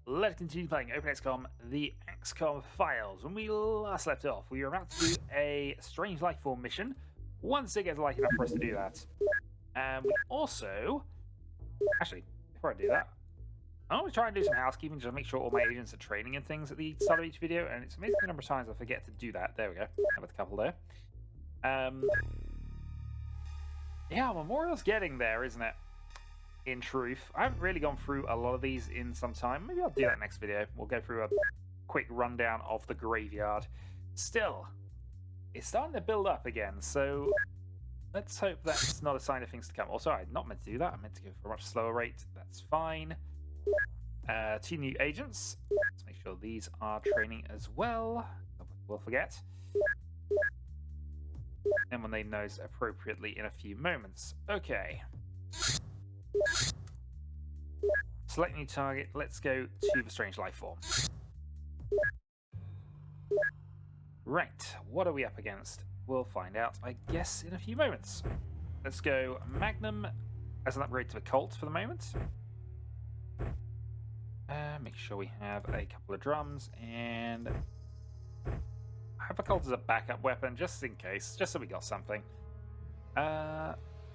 let's continue playing Open XCOM, the XCOM Files. When we last left off, we were about to do a Strange Lifeform mission, once it gets light enough for us to do that. And we also... Actually, before I do that, I want to try and do some housekeeping just to make sure all my agents are training and things at the start of each video, and it's amazing the number of times I forget to do that. There we go. With a couple there. Yeah, Memorial's getting there, isn't it? In truth, I haven't really gone through a lot of these in some time. Maybe I'll do that next video. We'll go through a quick rundown of the graveyard. Still, it's starting to build up again, so let's hope that's not a sign of things to come. Also, I'm not meant to do that. I meant to go for a much slower rate. That's fine. 2 new agents. Let's make sure these are training as well. We'll forget. And when they nose appropriately in a few moments. Okay. Select new target. Let's go to the Strange Lifeform. Right, what are we up against? We'll find out, I guess, in a few moments. Let's go Magnum as an upgrade to the Colt for the moment. Make sure we have a couple of drums and have a Colt as a backup weapon just in case, just so we got something.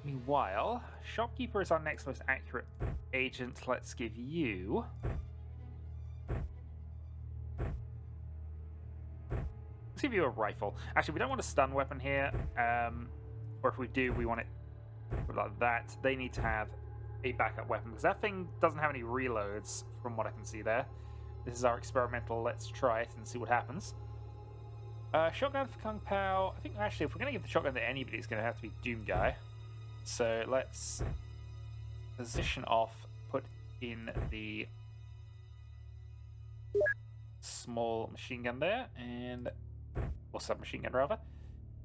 Meanwhile, Shopkeeper is our next most accurate agent. Let's give you... Let's give you a rifle. Actually, we don't want a stun weapon here. Or if we do, we want it like that. They need to have a backup weapon, because that thing doesn't have any reloads, from what I can see there. This is our experimental. Let's try it and see what happens. Shotgun for Kung Pao. I think, actually, if we're going to give the shotgun to anybody, it's going to have to be Doom Guy. So let's position off, put in the small machine gun there, and or submachine gun rather,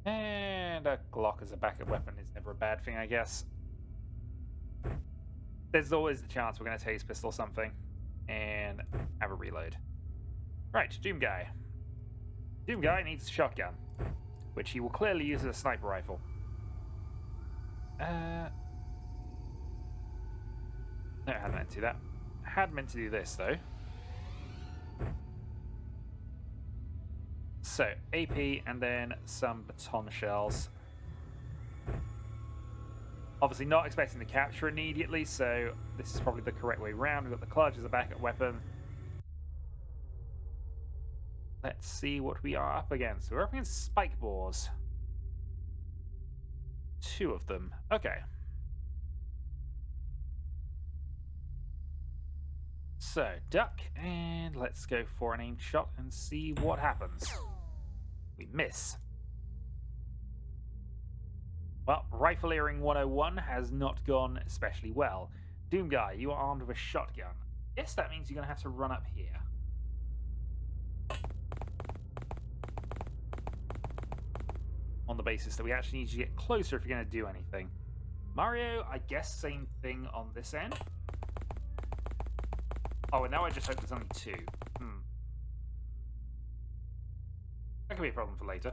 and a Glock as a backup weapon is never a bad thing, I guess. There's always the chance we're going to tase pistol something and have a reload. Right, Doom Guy. Doom Guy needs a shotgun, which he will clearly use as a sniper rifle. No, I hadn't meant to do that. I had meant to do this, though. So, AP and then some baton shells. Obviously not expecting to capture immediately, so this is probably the correct way around. We've got the clutch as a backup weapon. Let's see what we are up against. We're up against spike bores. 2 of them. Okay. So, duck, and let's go for an aimed shot and see what happens. We miss. Well, Rifle Earring 101 has not gone especially well. Doom Guy, you are armed with a shotgun. Yes, that means you're going to have to run up here. On the basis that we actually need you to get closer if you're going to do anything. Mario, I guess same thing on this end. Oh, and now I just hope there's only 2. That could be a problem for later.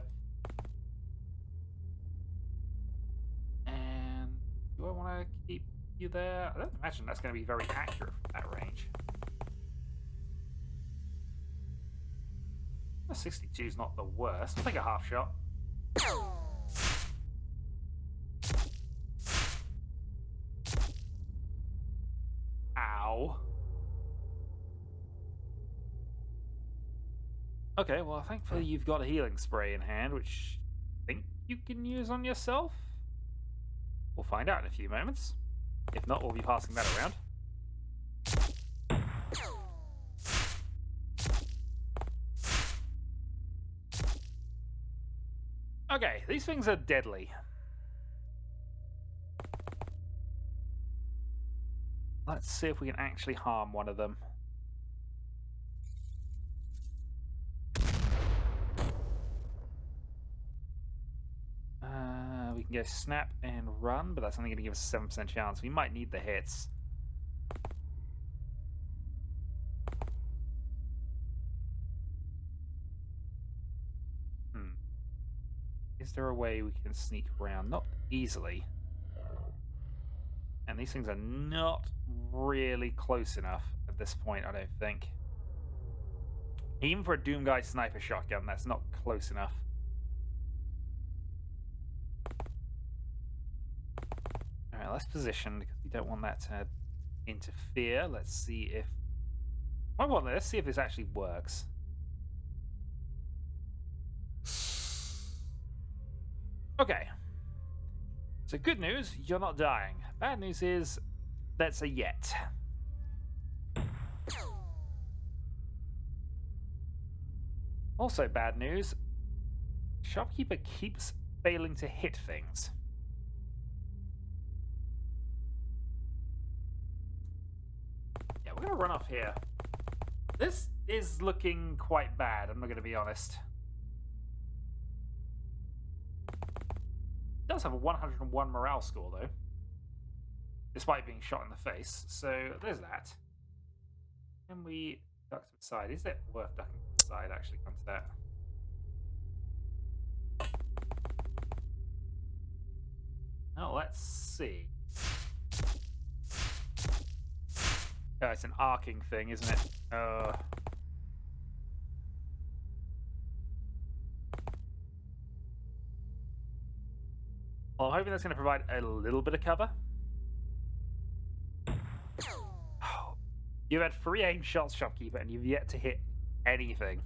And do I want to keep you there? I don't imagine that's going to be very accurate from that range. 62 is not the worst. I'll take a half shot. Ow. Okay, well, thankfully you've got a healing spray in hand, which I think you can use on yourself. We'll find out in a few moments. If not, we'll be passing that around. Okay, these things are deadly. Let's see if we can actually harm one of them. We can go snap and run, but that's only going to give us a 7% chance. We might need the hits. Is there a way we can sneak around? Not easily. And these things are not really close enough at this point, I don't think. Even for a Doom Guy sniper shotgun, that's not close enough. Alright, let's position because we don't want that to interfere. Let's see if... Well, let's see if this actually works. Okay. So good news, you're not dying. Bad news is, that's a yet. Also bad news, Shopkeeper keeps failing to hit things. Yeah, we're gonna run off here. This is looking quite bad, I'm not gonna be honest. It does have a 101 morale score though, despite being shot in the face, so there's that. Can we duck to the side? Is it worth ducking to the side, actually, come to that? Oh, let's see. Oh, it's an arcing thing, isn't it? Well, I'm hoping that's going to provide a little bit of cover. Oh, you've had 3 aim shots, Shopkeeper, and you've yet to hit anything.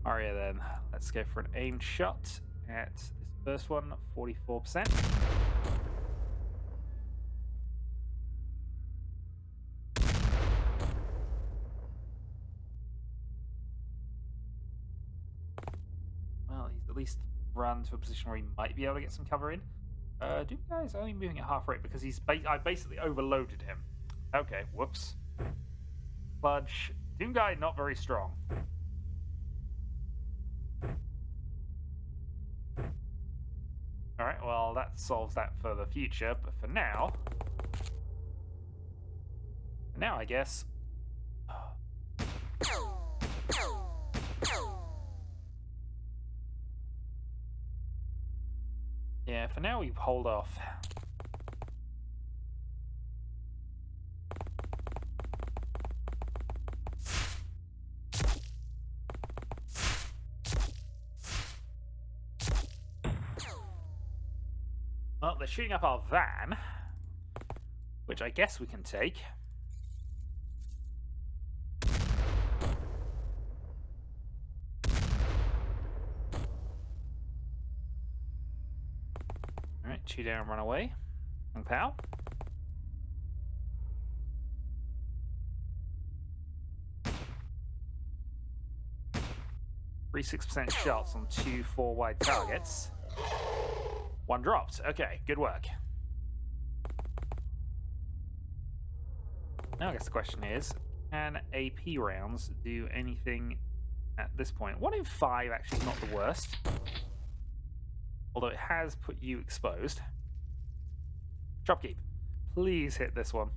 Alright then, let's go for an aimed shot at this first one, 44%. Well, he's at least run to a position where he might be able to get some cover in. Doom Guy's only moving at half rate because I basically overloaded him. Okay, whoops. Fudge. Doom Guy not very strong. Alright, well that solves that for the future, but for now... I guess... Yeah, for now we hold off. Well, they're shooting up our van, which I guess we can take. Alright, 2 down, run away. And pow. Three 6% shots on 2 4-wide targets. 1 dropped. Okay, good work. Now I guess the question is, can AP rounds do anything at this point? 1 in 5 actually is not the worst. Although it has put you exposed. Shopkeep, please hit this one.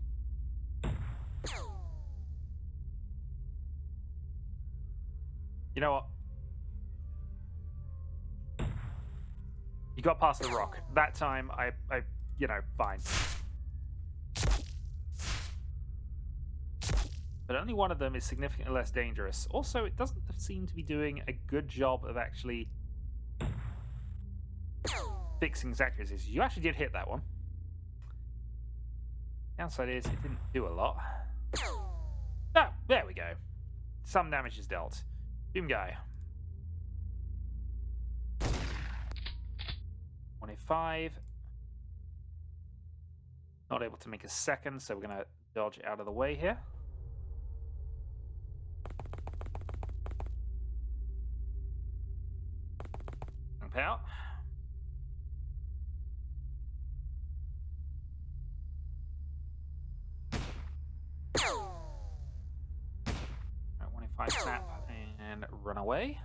You know what? You got past the rock. That time, I you know, fine. But only one of them is significantly less dangerous. Also, it doesn't seem to be doing a good job of actually fixing his accuracies. You actually did hit that one. Downside is it didn't do a lot. Oh, there we go. Some damage is dealt. Doom Guy. 1 in 5. Not able to make a second, so we're going to dodge out of the way here. Jump out. Alright, 1 in 5 snap and run away.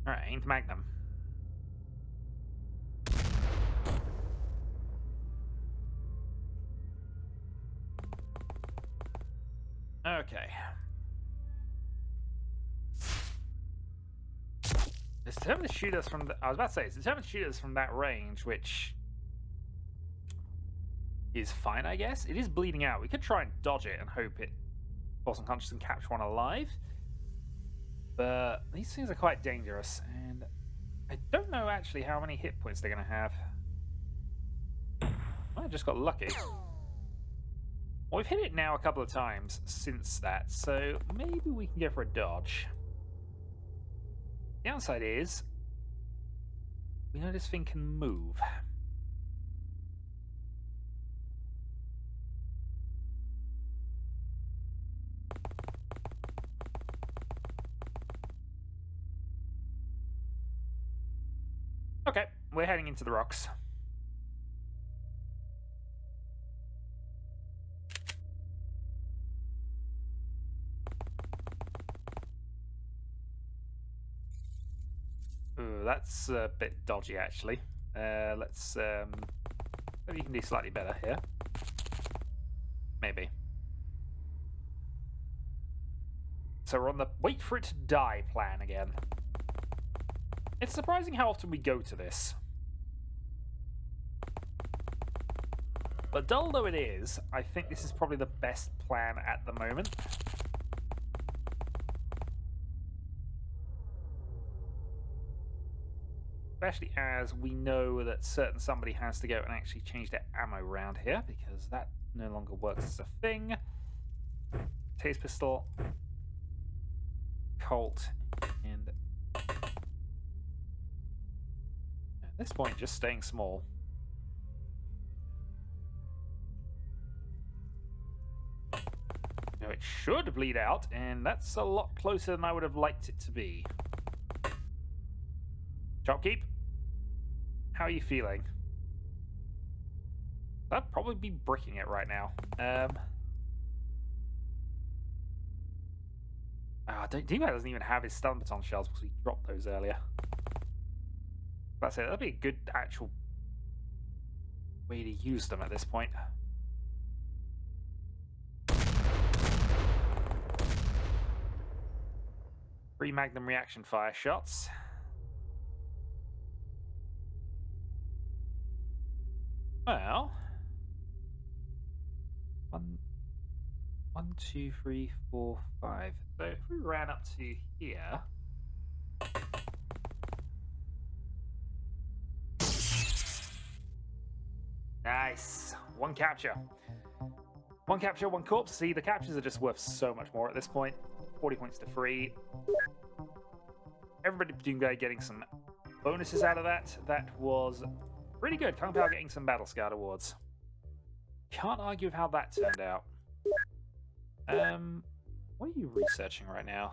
Alright, aimed Magnum. Okay. determined to shoot us from I was about to say, it's determined to shoot us from that range, which is fine, I guess. It is bleeding out. We could try and dodge it and hope it falls unconscious and capture one alive. But these things are quite dangerous, and I don't know actually how many hit points they're going to have. Well, I just got lucky. Well, we've hit it now a couple of times since that, so maybe we can go for a dodge. The downside is, we know this thing can move. Okay, we're heading into the rocks. Ooh, that's a bit dodgy, actually. Let's maybe you can do slightly better here. Maybe. So we're on the wait for it to die plan again. It's surprising how often we go to this. But dull though it is, I think this is probably the best plan at the moment. Especially as we know that somebody has to go and actually change their ammo around here, because that no longer works as a thing. Taser pistol, Colt, and at this point just staying small. Now it should bleed out, and that's a lot closer than I would have liked it to be. Shopkeep, how are you feeling? I'd probably be bricking it right now. D-Man doesn't even have his stun baton shells because we dropped those earlier. That's it. That'd be a good actual way to use them at this point. 3 Magnum reaction fire shots. Well, 1, 2, 3, 4, 5. So if we ran up to here, nice. 1 capture. 1 capture, 1 corpse. See, the captures are just worth so much more at this point. 40 points to 3. Everybody getting some bonuses out of that. That was pretty good. Kung Pao getting some Battle Scout awards. Can't argue with how that turned out. What are you researching right now?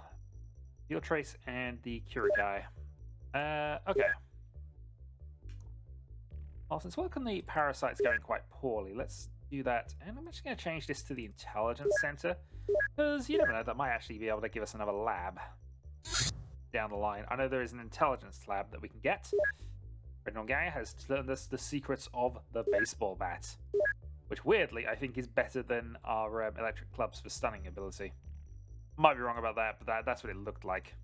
Field Trace and the Kurikai. Okay. Well, since work on the parasite's going quite poorly, let's do that. And I'm actually going to change this to the Intelligence Center, because you never know, that might actually be able to give us another lab down the line. I know there is an intelligence lab that we can get. Red Nongaya has learned us the secrets of the baseball bat, which weirdly I think is better than our electric clubs for stunning ability. Might be wrong about that, but that's what it looked like.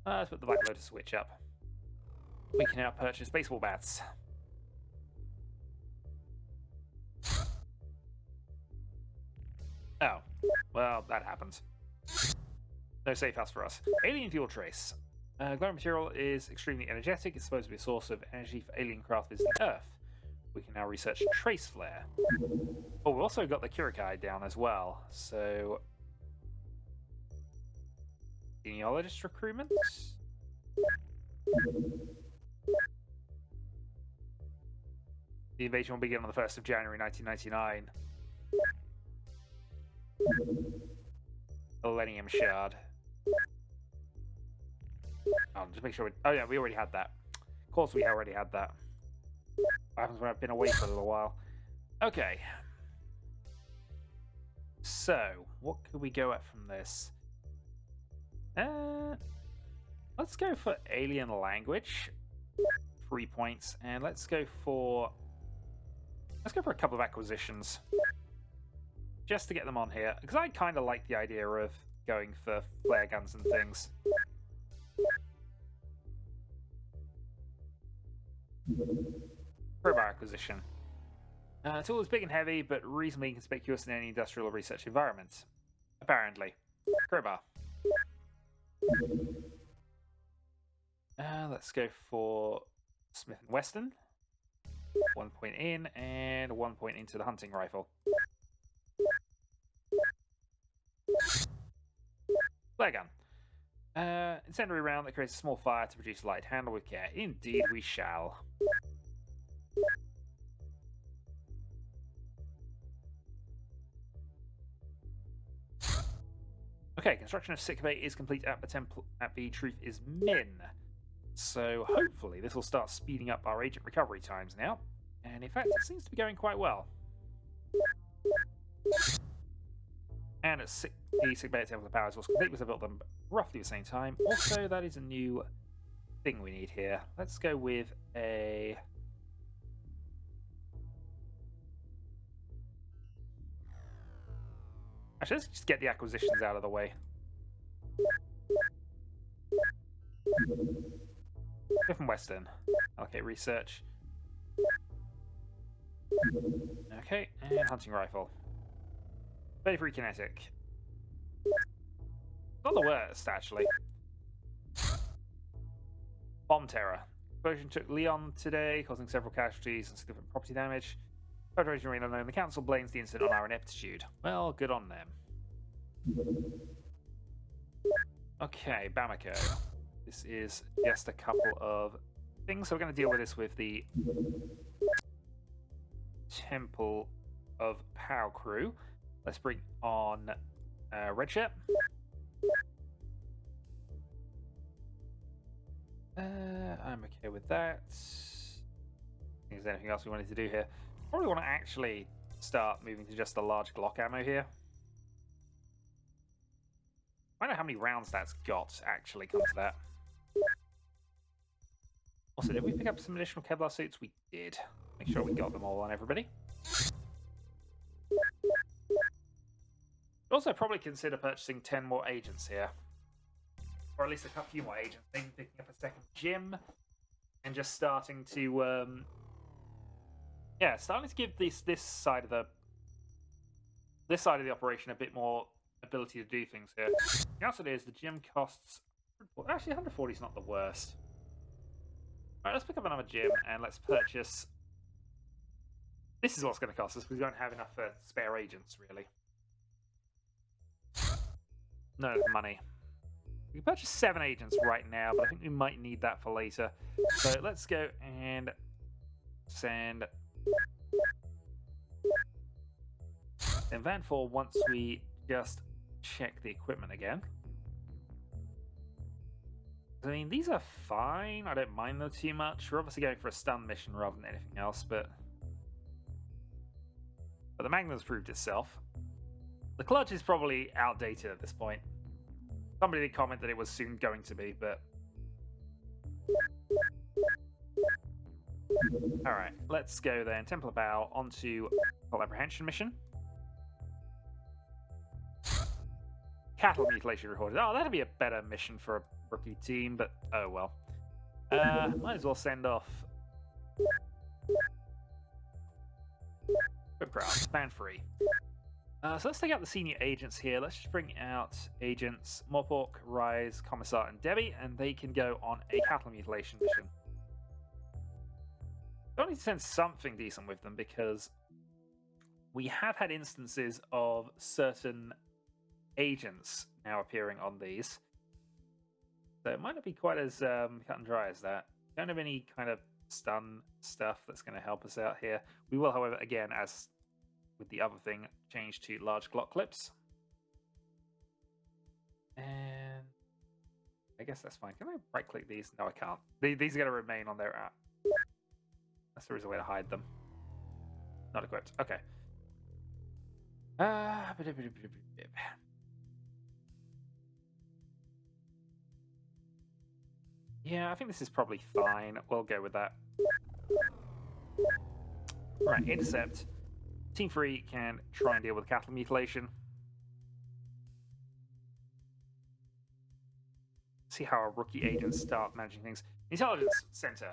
Let's put the Black Lotus switch up. We can now purchase baseball bats. Oh, well, that happens. No safe house for us. Alien fuel trace. Glowing material is extremely energetic. It's supposed to be a source of energy for alien craft visiting Earth. We can now research trace flare. Oh, we've also got the Kurikai down as well. So, Genealogist Recruitments. The invasion will begin on the 1st of January 1999. Millennium Shard. Oh, just make sure oh yeah, we already had that. Of course we already had that. What happens when I've been away for a little while? Okay. So, what could we go at from this? Let's go for alien language. 3 points. And let's go for a couple of acquisitions. Just to get them on here. Because I kind of like the idea of going for flare guns and things. Crowbar acquisition. Tool is big and heavy, but reasonably conspicuous in any industrial or research environment. Apparently. Crowbar. Let's go for Smith & Wesson. 1 point in, and 1 point into the hunting rifle. Flare gun. Incendiary round that creates a small fire to produce light. Handle with care. Indeed we shall. Okay, construction of sick bay is complete at the Truth is Min. So hopefully this will start speeding up our agent recovery times now. And in fact, it seems to be going quite well. And the sick bay at Temple of Powers was complete because I built them roughly the same time. Also, that is a new thing we need here. Let's go with a... Actually, let's just get the acquisitions out of the way. Smith & Wesson. Okay, research. Okay, and hunting rifle. 33 kinetic. Not the worst, actually. Bomb terror. Explosion took Leon today, causing several casualties and significant property damage. Federation remain unknown. The council blames the incident on our ineptitude. Well, good on them. Okay, Bamako. This is just a couple of things. So we're going to deal with this with the Temple of Pow crew. Let's bring on Redshirt. I'm okay with that. Is there anything else we wanted to do here? Probably want to actually start moving to just the large Glock ammo here. I don't know how many rounds that's got, actually, come to that. Also, did we pick up some additional Kevlar suits? We did. Make sure we got them all on everybody. Also, probably consider purchasing 10 more agents here. Or at least a few more agents. Maybe picking up a second gym. And just starting to... starting to give this side of the operation a bit more ability to do things here. The answer is the gym costs... Actually, 140 is not the worst. Alright, let's pick up another gym and let's purchase... This is what's going to cost us because we don't have enough spare agents, really. No money. We can purchase 7 agents right now, but I think we might need that for later. So let's go and send... And Van 4 once we just check the equipment again. I mean, these are fine. I don't mind them too much. We're obviously going for a stun mission rather than anything else, but the Magnum's proved itself. The clutch is probably outdated at this point. Somebody did comment that it was soon going to be, but... Alright, let's go then. Temple of Bow onto Full Apprehension mission. Cattle mutilation recorded. Oh, that'd be a better mission for a rookie team, but oh well. Might as well send off Whipcraft, ban free. So let's take out the senior agents here. Let's just bring out agents Morpork, Rise, Commissar, and Debbie, and they can go on a cattle mutilation mission. I need to send something decent with them because we have had instances of certain agents now appearing on these. So it might not be quite as cut and dry as that. Don't have any kind of stun stuff that's going to help us out here. We will, however, again, as with the other thing, change to large Glock clips. And I guess that's fine. Can I right-click these? No, I can't. These are going to remain on their app. Unless there is a way to hide them. Not equipped. Okay. Yeah, I think this is probably fine. We'll go with that. Right, intercept. Team 3 can try and deal with cattle mutilation. See how our rookie agents start managing things. Intelligence Center.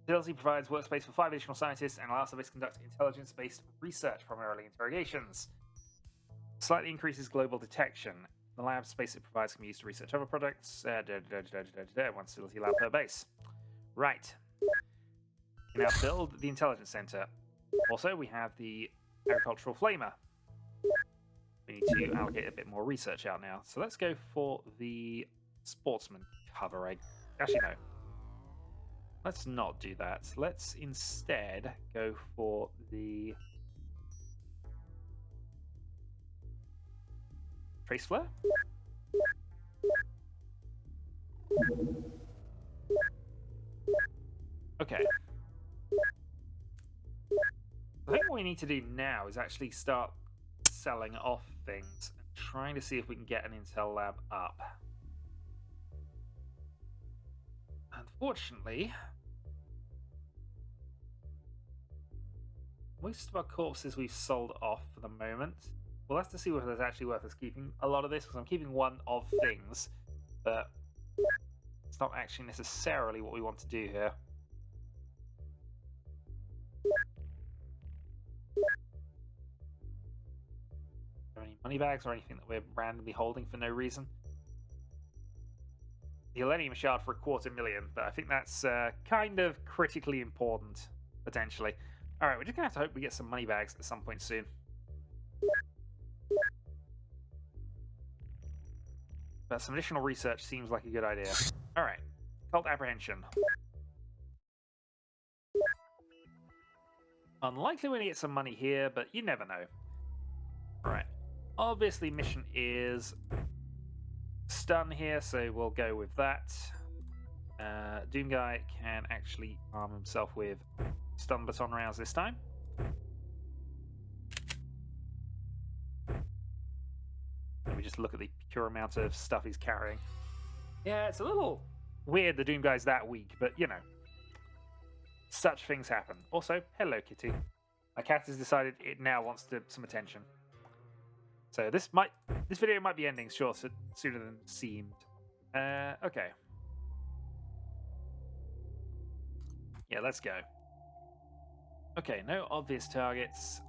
Facility provides workspace for 5 additional scientists and allows them to conduct intelligence-based research, primarily interrogations. Slightly increases global detection. The lab space it provides can be used to research other products. One facility lab per base. Right. We now build the intelligence center. Also, we have the agricultural flamer. We need to allocate a bit more research out now. So let's go for the sportsman cover. Actually, no. Let's not do that. Let's instead go for the trace flare. Okay. I think what we need to do now is actually start selling off things and trying to see if we can get an intel lab up. Unfortunately, most of our corpses we've sold off for the moment. We'll have to see whether it's actually worth us keeping a lot of this, because I'm keeping one of things, but it's not actually necessarily what we want to do here. Are there any money bags or anything that we're randomly holding for no reason? The Elenium shard for 250,000, but I think that's kind of critically important, potentially. Alright, we're just going to have to hope we get some money bags at some point soon. But some additional research seems like a good idea. Alright, cult apprehension. Unlikely we're going to get some money here, but you never know. Alright, obviously mission is stun here, so we'll go with that. Doom Guy can actually arm himself with stun baton rounds this time. Let me just look at the pure amount of stuff he's carrying. Yeah, it's a little weird the Doom Guy's that weak, but you know, such things happen. Also, hello Kitty. My cat has decided it now wants some attention. So this video might be ending sooner than seemed. Okay. Yeah, let's go. Okay, no obvious targets.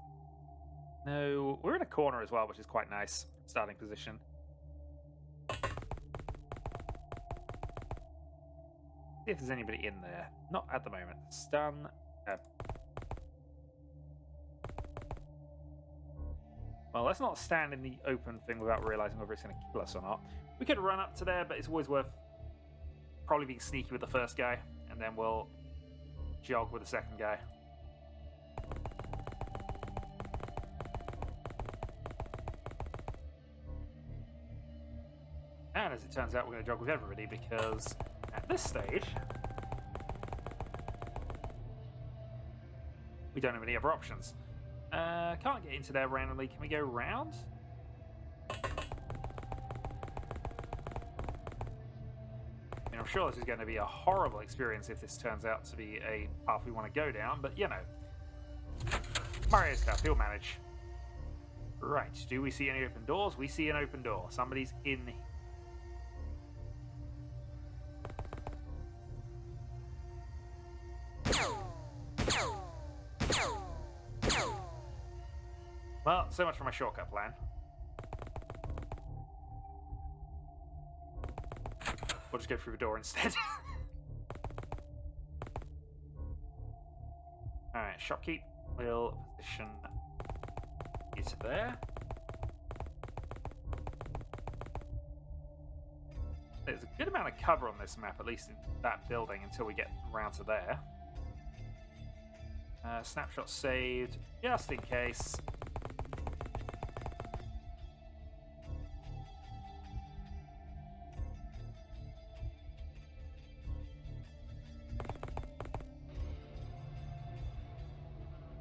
No, we're in a corner as well, which is quite nice. Starting position. See if there's anybody in there. Not at the moment. Stun. Well, let's not stand in the open thing without realizing whether it's going to kill us or not. We could run up to there, but it's always worth probably being sneaky with the first guy, and then we'll jog with the second guy. And as it turns out, we're going to jog with everybody, because at this stage, we don't have any other options. Can't get into there randomly. Can we go round? I mean, I'm sure this is going to be a horrible experience if this turns out to be a path we want to go down, but you know. Mario stuff, he'll manage. Right, do we see any open doors? We see an open door. Somebody's in here. Well, so much for my shortcut plan. We'll just go through the door instead. Alright, shopkeep. We'll position it there. There's a good amount of cover on this map, at least in that building, until we get around to there. Snapshot saved, just in case.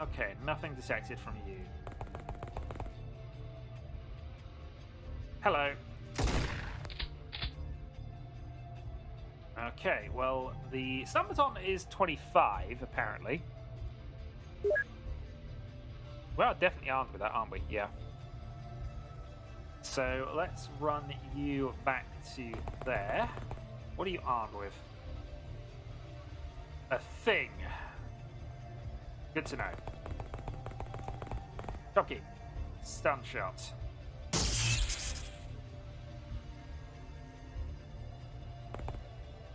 Okay, nothing detected from you. Hello. Okay, well, the stun baton is 25, apparently. Well, definitely armed with that, aren't we? Yeah. So, let's run you back to there. What are you armed with? a thing. Good to know. Shocking. Stun shot.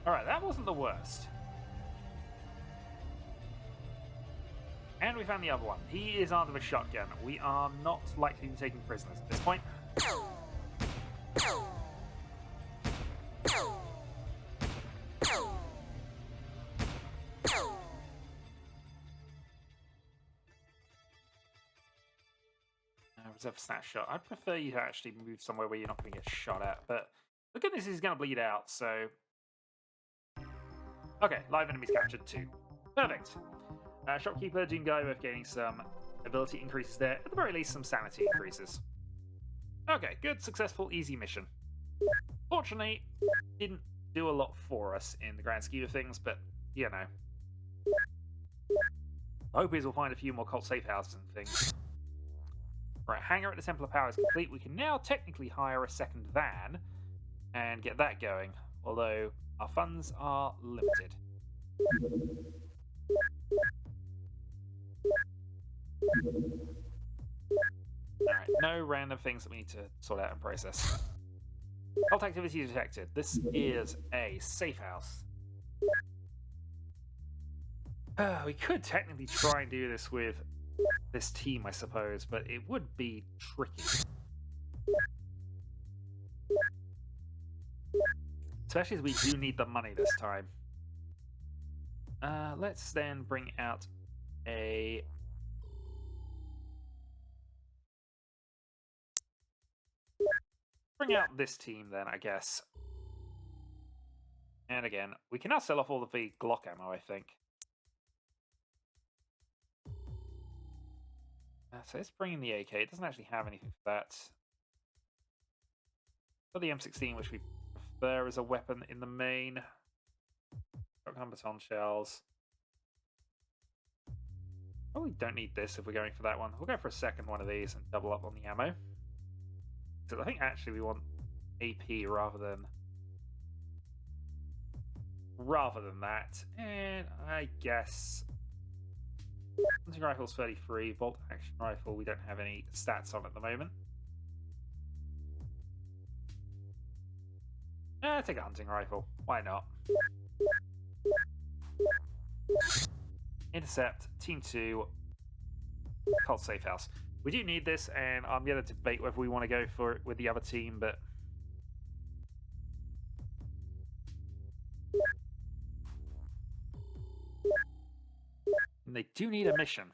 Alright, that wasn't the worst. And we found the other one. He is armed with a shotgun. We are not likely to be taking prisoners at this point. Reserve snapshot. I'd prefer you to actually move somewhere where you're not going to get shot at, but the goodness is going to bleed out, so... Okay, live enemies captured too. Perfect. Shopkeeper, Doom Guy, both gaining some ability increases there. At the very least, some sanity increases. Okay, good, successful, easy mission. Fortunately, didn't do a lot for us in the grand scheme of things, but, you know. I hope we'll find a few more cult safe houses and things. Right, hangar at the Temple of Power is complete. We can now technically hire a second van and get that going, although our funds are limited. Alright, no random things that we need to sort out and process. Cult activity detected. This is a safe house. We could technically try and do this with this team, I suppose, but it would be tricky. Especially as we do need the money this time. Let's then bring out a... Bring out this team then, I guess. And again, we can now sell off all of the Glock ammo, I think. So let's bring in the AK. It doesn't actually have anything for that. For the M16, which we prefer as a weapon in the main. Shotgun baton shells. Probably don't need this if we're going for that one. We'll go for a second one of these and double up on the ammo. Because I think actually we want AP rather than that. And I guess hunting rifle's 33. Bolt action rifle we don't have any stats on at the moment. Take a hunting rifle. Why not? Intercept, Team 2, Cult Safe House. We do need this, and I'm going to debate whether we want to go for it with the other team, but... And they do need a mission.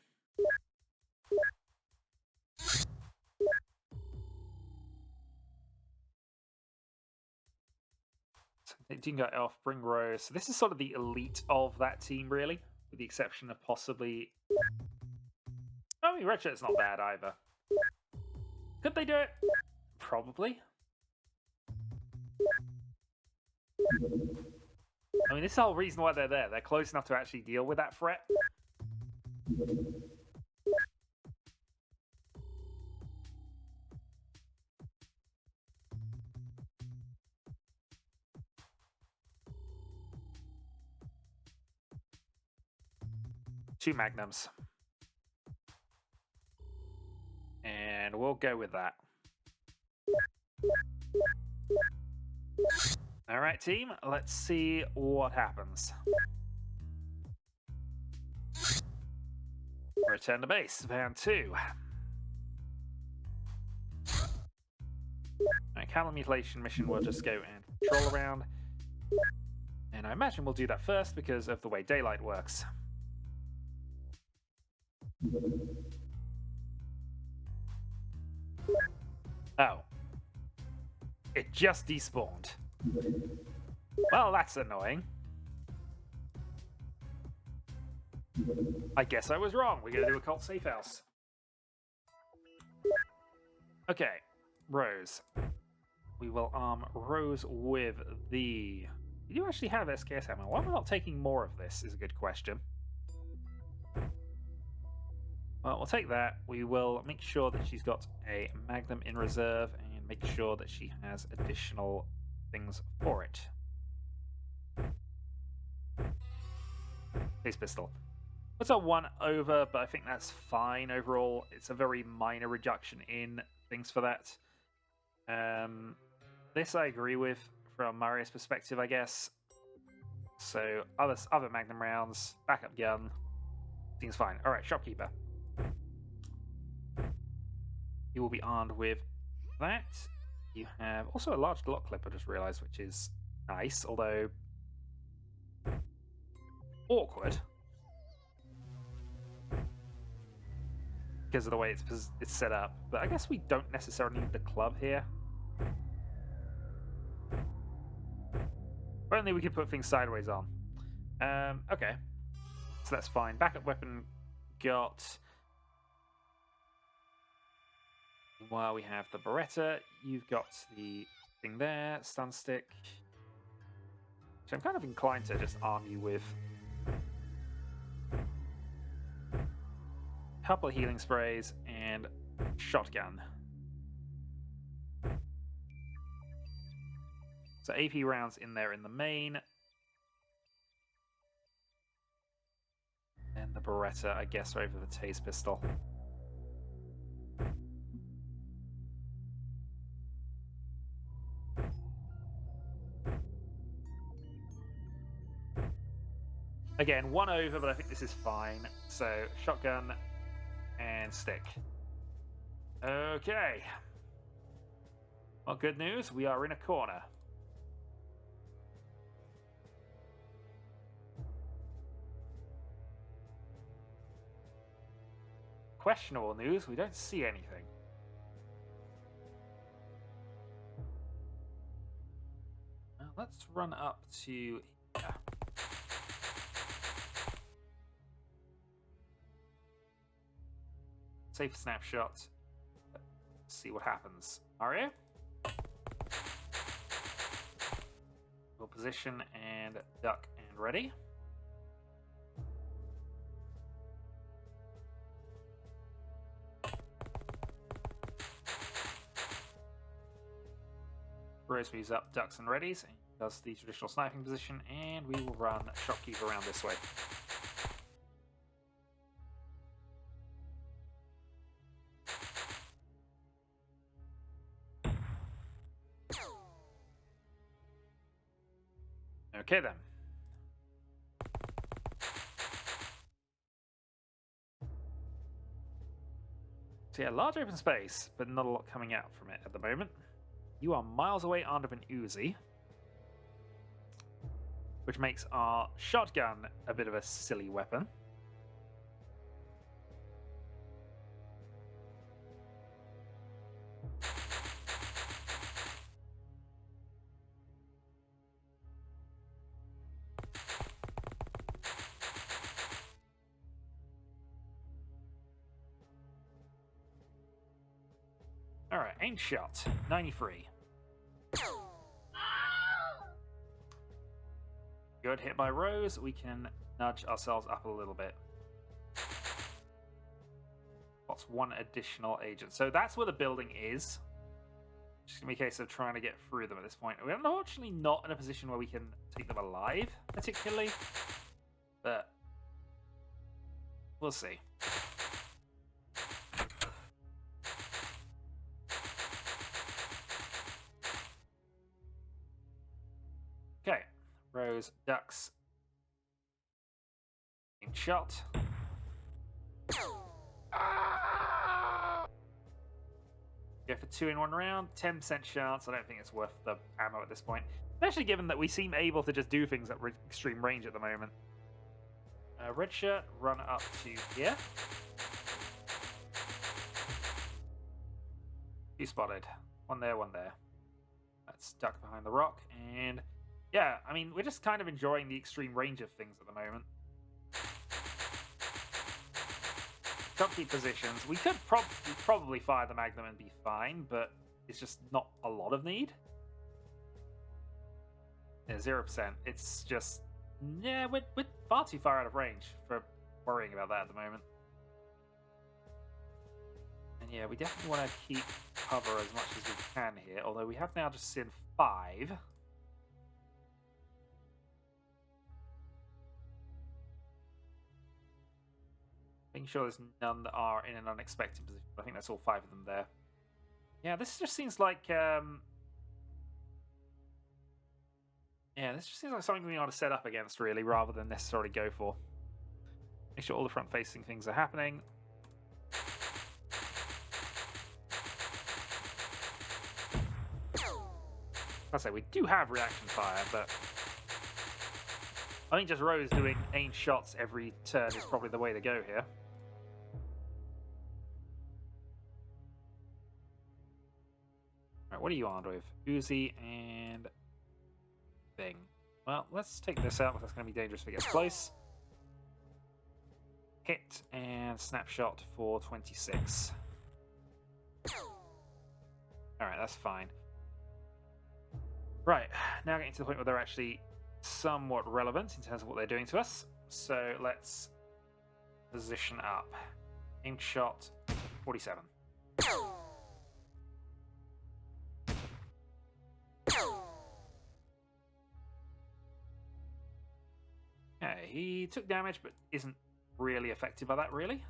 So they do go off, bring Rose. So this is sort of the elite of that team, really, with the exception of possibly... I mean, Red Shirt's not bad either. Could they do it? Probably. I mean, this is the whole reason why they're there. They're close enough to actually deal with that threat. Two magnums. And we'll go with that. All right, team, let's see what happens. Return to base, van 2. Alright, cattle mutilation mission, we'll just go and patrol around. And I imagine we'll do that first because of the way daylight works. Oh. It just despawned. Well, that's annoying. I guess I was wrong. We're going to do a cult safe house. Okay, Rose. We will arm Rose with the... We do actually have SKS ammo. Why am I not taking more of this is a good question. Well, we'll take that. We will make sure that she's got a Magnum in reserve and make sure that she has additional things for it. Chase pistol. It's a 1 over, but I think that's fine overall. It's a very minor reduction in things for that. This I agree with from Mario's perspective, I guess. So other Magnum rounds, backup gun, seems fine. All right, shopkeeper. You will be armed with that. You have also a large Glock clip, I just realised, which is nice, although awkward because of the way it's set up. But I guess we don't necessarily need the club here. But only we can put things sideways on. Okay, so that's fine. Backup weapon got. While we have the Beretta, you've got the thing there, stun stick. So I'm kind of inclined to just arm you with a couple of healing sprays and shotgun. So AP rounds in there in the main. And the Beretta, I guess, over the Tase pistol. Again, 1 over, but I think this is fine. So, shotgun and stick. Okay. Well, good news. We are in a corner. Questionable news. We don't see anything. Well, let's run up to here. Save snapshot. Let's see what happens. Mario? We'll position and duck and ready. Rose moves up, ducks and readies, and does the traditional sniping position, and we will run shopkeeper around this way. Okay then. So yeah, large open space, but not a lot coming out from it at the moment. You are miles away armed with an Uzi, which makes our shotgun a bit of a silly weapon. Alright, aim shot, 93. Good hit by Rose, we can nudge ourselves up a little bit. What's one additional agent? So that's where the building is. Just gonna be a case of trying to get through them at this point. We're unfortunately not in a position where we can take them alive, particularly. But we'll see. Okay, Rose ducks. Shot. Go for 2 in 1 round, 10% chance. I don't think it's worth the ammo at this point, especially given that we seem able to just do things at extreme range at the moment. Red shirt, run up to here. You spotted. One there, one there. That's duck behind the rock, and yeah, I mean, we're just kind of enjoying the extreme range of things at the moment. Shopkeep positions. We could probably fire the Magnum and be fine, but it's just not a lot of need. Yeah, 0%. It's just, yeah, we're far too far out of range for worrying about that at the moment. And yeah, we definitely want to keep cover as much as we can here, although we have now just seen 5. Making sure there's none that are in an unexpected position. I think that's all 5 of them there. Yeah, this just seems like... yeah, this just seems like something we ought to set up against, really, rather than necessarily go for. Make sure all the front-facing things are happening. I say we do have reaction fire, but I think just Rose doing aim shots every turn is probably the way to go here. Alright, what are you armed with? Uzi and thing. Well, let's take this out because that's going to be dangerous if it gets close. Hit and snapshot for 26. Alright, that's fine. Right, now getting to the point where they're actually somewhat relevant in terms of what they're doing to us. So let's position up. Aimed shot, 47. Okay, he took damage but isn't really affected by that, really.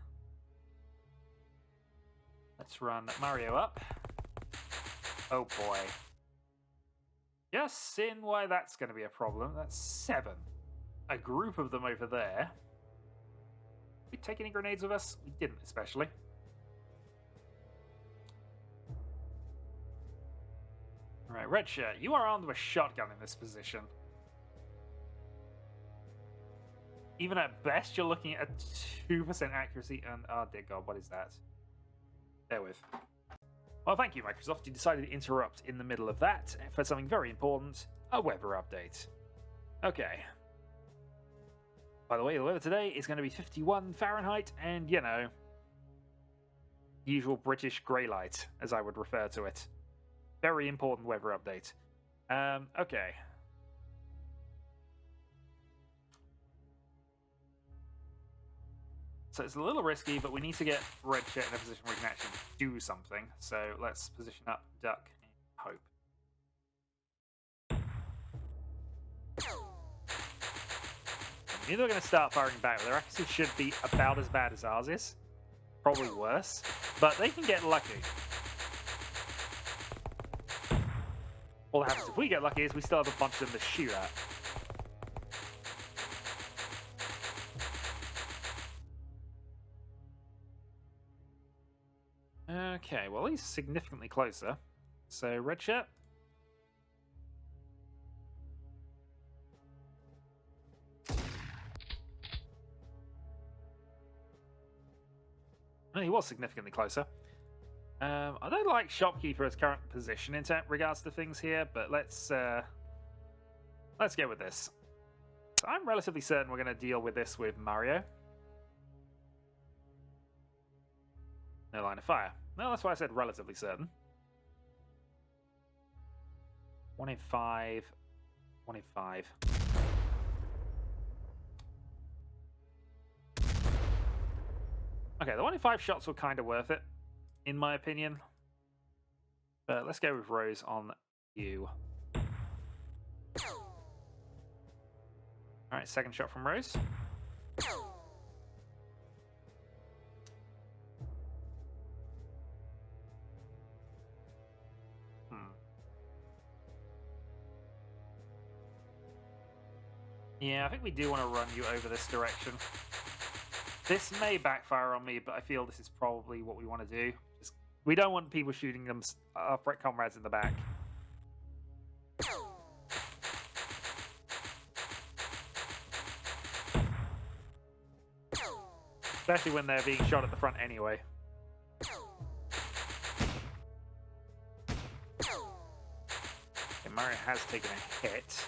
Let's run Mario up. Oh boy. Just in why that's going to be a problem. That's 7. A group of them over there. Did we take any grenades with us? We didn't, especially. Alright, red shirt. You are armed with a shotgun in this position. Even at best, you're looking at a 2% accuracy and... oh, dear God, what is that? Bear with. Well, thank you, Microsoft. You decided to interrupt in the middle of that for something very important, a weather update. Okay. By the way, the weather today is going to be 51 Fahrenheit and, you know, usual British grey light, as I would refer to it. Very important weather update. Okay. So it's a little risky, but we need to get red shirt in a position where we can actually do something. So let's position up, duck, and hope. I'm either going to start firing back, but their accuracy should be about as bad as ours is. Probably worse. But they can get lucky. All that happens if we get lucky is we still have a bunch of them to shoot at. Okay, well, he's significantly closer. So, red shirt. Well, he was significantly closer. I don't like Shopkeeper's current position in regards to things here, but let's go with this. So I'm relatively certain we're going to deal with this with Mario. No line of fire. No, that's why I said relatively certain. 1 in 5. 1 in 5. Okay, the 1 in 5 shots were kind of worth it, in my opinion. But let's go with Rose on you. Alright, second shot from Rose. Yeah, I think we do want to run you over this direction. This may backfire on me, but I feel this is probably what we want to do. We don't want people shooting them, our comrades in the back. Especially when they're being shot at the front anyway. Okay, Mario has taken a hit.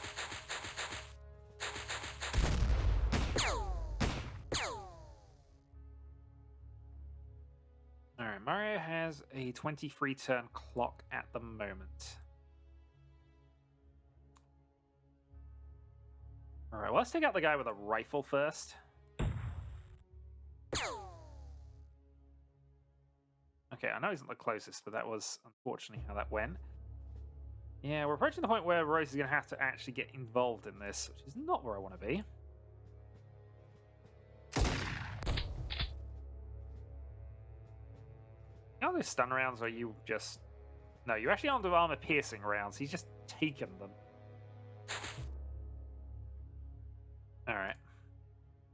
Alright, Mario has a 23 turn clock at the moment. Alright, well, let's take out the guy with a rifle first. Okay, I know he's not the closest, but that was unfortunately how that went. Yeah, we're approaching the point where Rose is going to have to actually get involved in this, which is not where I want to be. those stun rounds, or you just... No, you actually aren't with armor-piercing rounds. He's just taken them. Alright.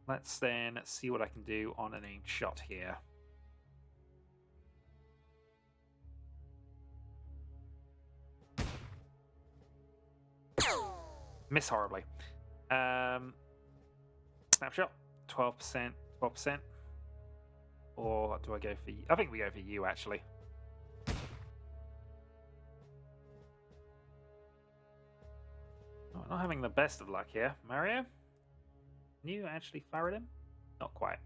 Let's then see what I can do on an aimed shot here. Miss horribly. Snapshot. 12%. 12%. Or do I go for you? I think we go for you, actually. Oh, not having the best of luck here. Mario? Can you actually fire at him? Not quite.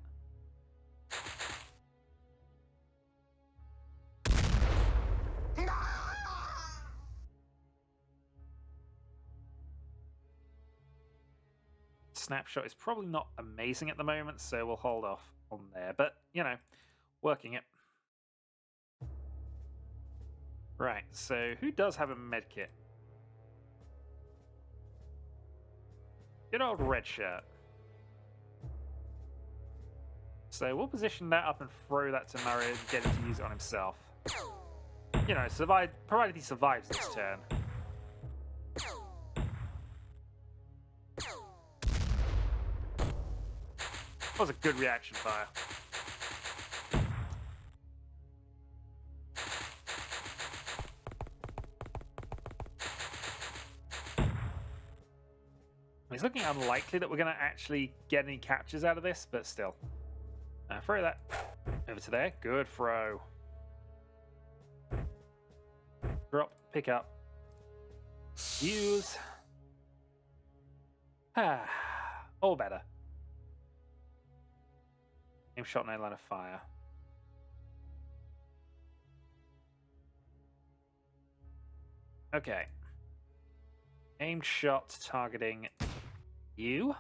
Snapshot is probably not amazing at the moment, so we'll hold off on there. But, you know, working it. Right, so who does have a medkit? Good old red shirt. So we'll position that up and throw that to Mario and get him to use it on himself. You know, provided he survives this turn. That was a good reaction fire. It's looking unlikely that we're going to actually get any captures out of this, but still. Throw that over to there. Good throw. Drop, pick up. Use. All better. Aim shot, no line of fire. Okay. Aimed shot targeting you.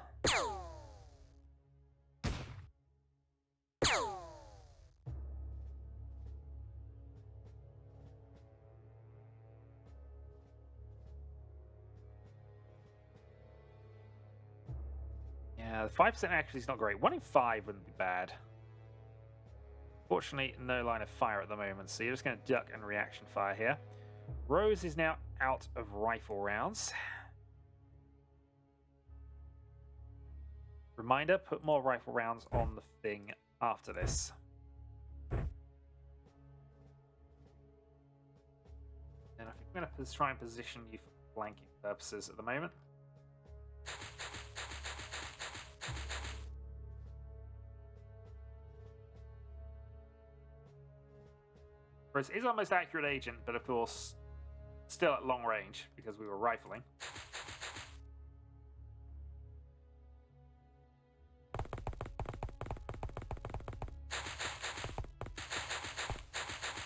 Yeah, the 5% accuracy is not great. 1 in 5 wouldn't be bad. Fortunately, no line of fire at the moment, so you're just going to duck and reaction fire here. Rose is now out of rifle rounds. Reminder, put more rifle rounds on the thing after this. And I think I'm going to try and position you for flanking purposes at the moment. Rose is our most accurate agent, but of course, still at long range because we were rifling.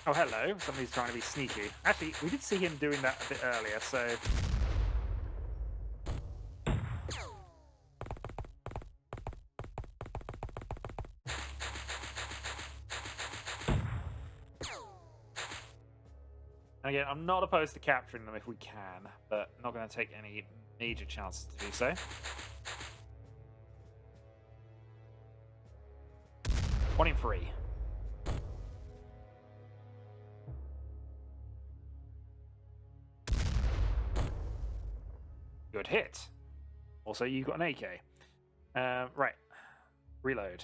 Oh, hello. Somebody's trying to be sneaky. Actually, we did see him doing that a bit earlier, so... And again, I'm not opposed to capturing them if we can, but not going to take any major chances to do so. One in 3. Good hit. Also, you've got an AK. Right. Reload.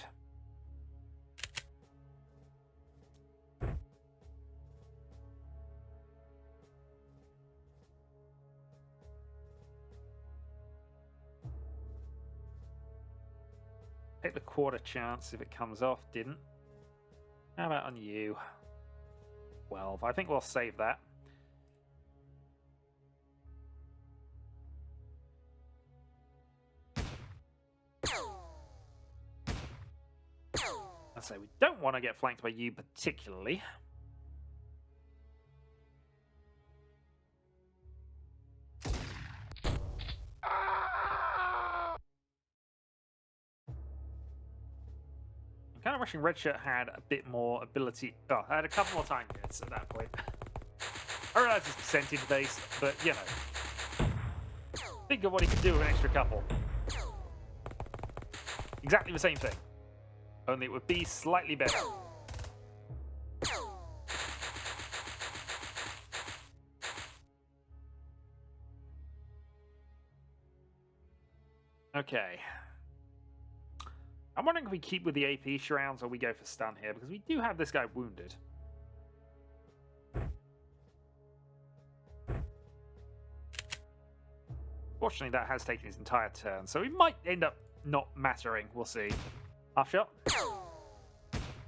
Take the quarter chance if it comes off. Didn't. How about on you? 12. I think we'll save that. I'd say we don't want to get flanked by you particularly. Kind of wishing Redshirt had a bit more ability. Oh, I had a couple more time units at that point. I realize it's percentage based, but you know. Think of what he could do with an extra couple. Exactly the same thing. Only it would be slightly better. Okay. I'm wondering if we keep with the AP shrouds or we go for stun here, because we do have this guy wounded. Fortunately, that has taken his entire turn, so he might end up not mattering. We'll see. Half shot.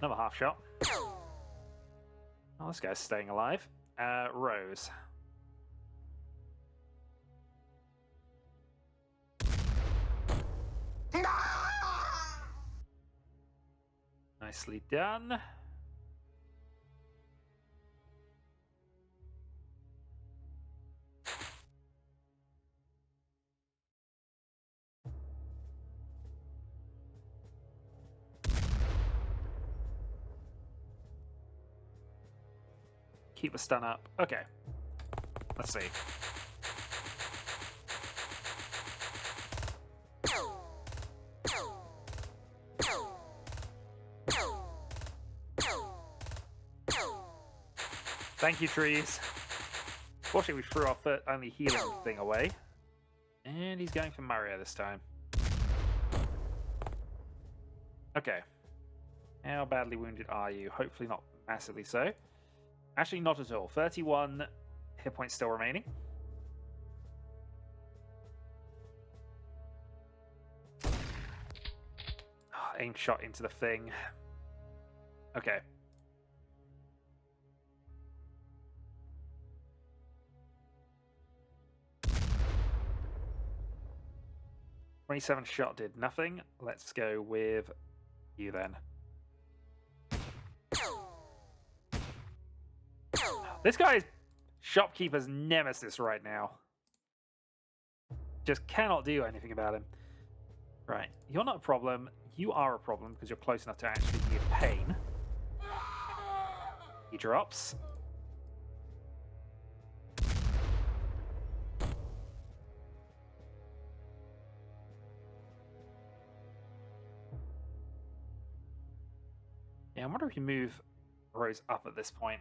Another half shot. Oh, this guy's staying alive. Rose. Nicely done. Keep the stun up. Okay. Let's see. Thank you, trees. Fortunately, we threw our only healing thing away. And he's going for Mario this time. Okay. How badly wounded are you? Hopefully not massively so. Actually, not at all. 31 hit points still remaining. Oh, aim shot into the thing. Okay. .27 shot did nothing. Let's go with you then. This guy is shopkeeper's nemesis right now. Just cannot do anything about him. Right, you're not a problem. You are a problem because you're close enough to actually be a pain. He drops. Yeah, I wonder if you move Rose up at this point.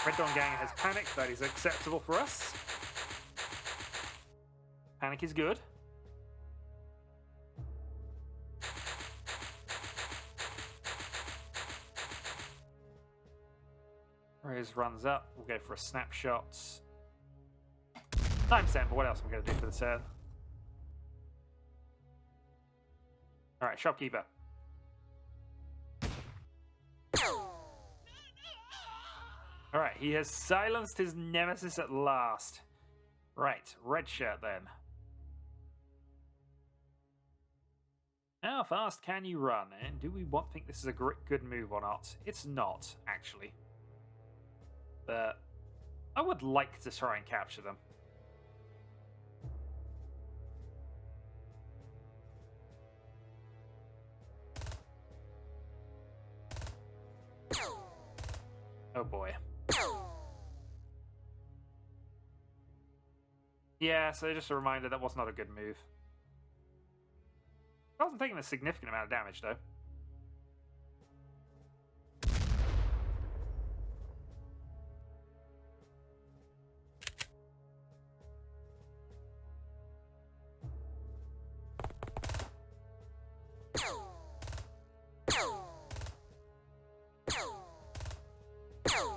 Red Dawn Gang has panicked. That is acceptable for us. Panic is good. Rose runs up. We'll go for a snapshot. 9%, but what else am I going to do for the turn? Alright, shopkeeper. Alright, he has silenced his nemesis at last. Right, red shirt then. How fast can you run? And do we think this is a good move or not? It's not, actually. But I would like to try and capture them. Oh boy. Yeah, so just a reminder, that was not a good move. I wasn't taking a significant amount of damage, though.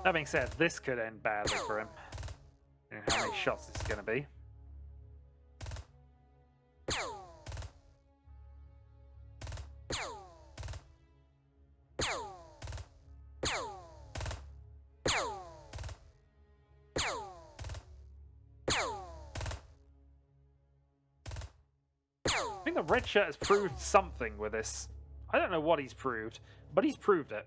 That being said, this could end badly for him. I don't know how many shots this is going to be. I think the red shirt has proved something with this. I don't know what he's proved, but he's proved it.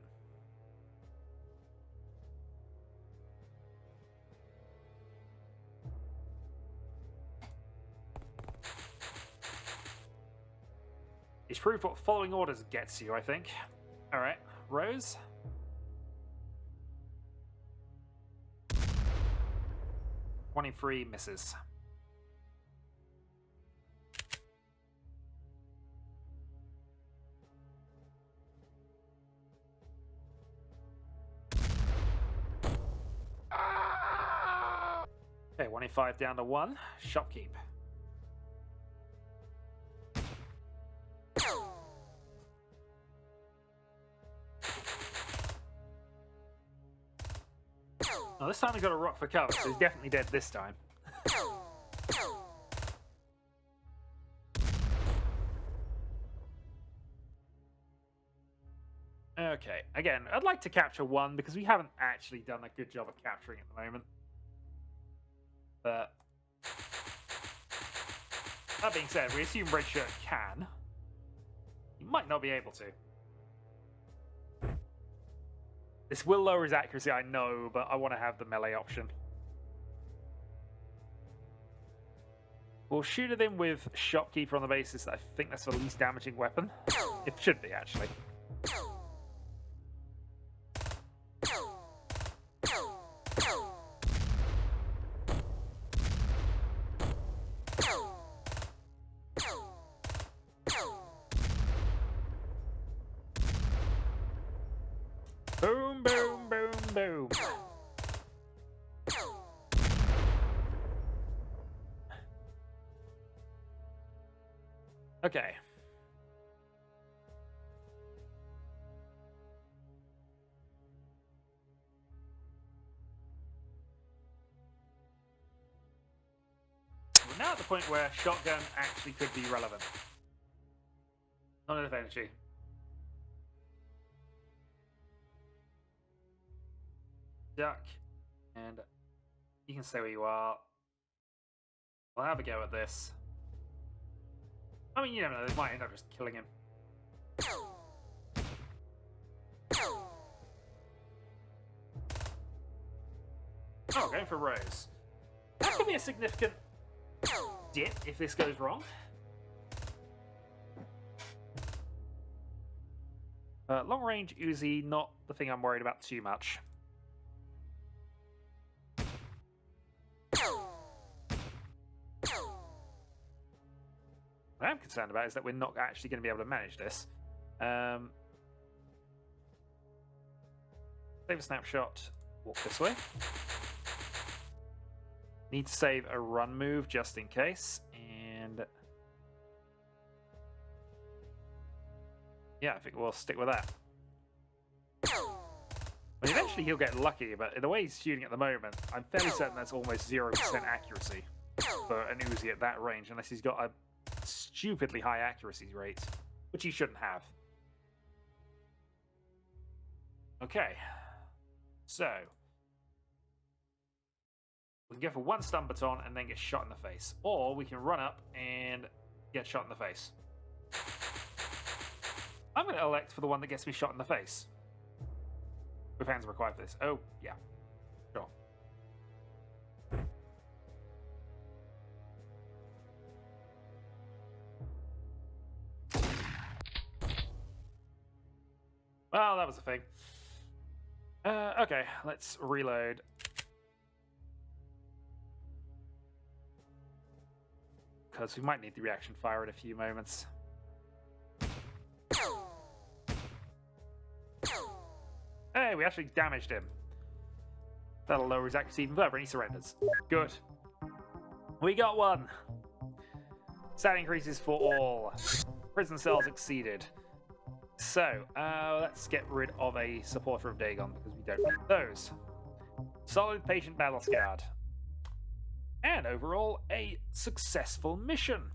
He's proved what following orders gets you, I think. Alright, Rose. One in 3 misses. Okay, 1 in 5 down to 1. Shopkeep. Well, this time he's got a rock for cover, so he's definitely dead this time. Okay, again, I'd like to capture 1 because we haven't actually done a good job of capturing at the moment. But that being said, we assume Red Shirt can. He might not be able to. This will lower his accuracy, I know, but I want to have the melee option. We'll shoot at him with Shopkeeper on the basis that I think that's the least damaging weapon. It should be, actually. Boom, boom, boom, boom. Okay. We're now at the point where shotgun actually could be relevant. Not enough energy. Duck, and you can stay where you are. We'll have a go at this. I mean, you never know, they might end up just killing him. Oh, going for Rose. That could be a significant dip if this goes wrong. Long range Uzi, not the thing I'm worried about too much. What I'm concerned about is that we're not actually going to be able to manage this. Save a snapshot, walk this way. Need to save a run move just in case, and yeah, I think we'll stick with that. I mean, eventually he'll get lucky, but the way he's shooting at the moment, I'm fairly certain that's almost 0% accuracy for an Uzi at that range, unless he's got a stupidly high accuracy rate, which he shouldn't have. Okay, so we can go for 1 stun baton and then get shot in the face, or we can run up and get shot in the face. I'm going to elect for the one that gets me shot in the face. With hands required for this. Oh, yeah. Sure. Well, that was a thing. Okay, let's reload. Because we might need the reaction fire in a few moments. Hey, we actually damaged him. That'll lower his accuracy even further, and he surrenders. Good. We got 1. Stat increases for all. Prison cells exceeded. So, let's get rid of a supporter of Dagon, because we don't need those. Solid patient battle scarred. And overall, a successful mission.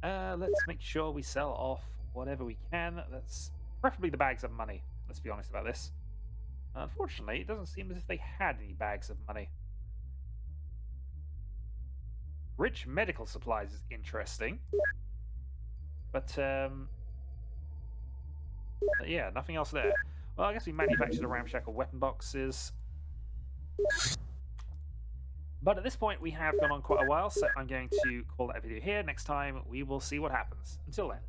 Let's make sure we sell off whatever we can. That's preferably the bags of money. Let's be honest about this. Unfortunately, it doesn't seem as if they had any bags of money. Rich medical supplies is interesting. But, yeah, nothing else there. Well, I guess we manufactured a ramshackle weapon boxes. But at this point, we have gone on quite a while, so I'm going to call that video here. Next time, we will see what happens. Until then.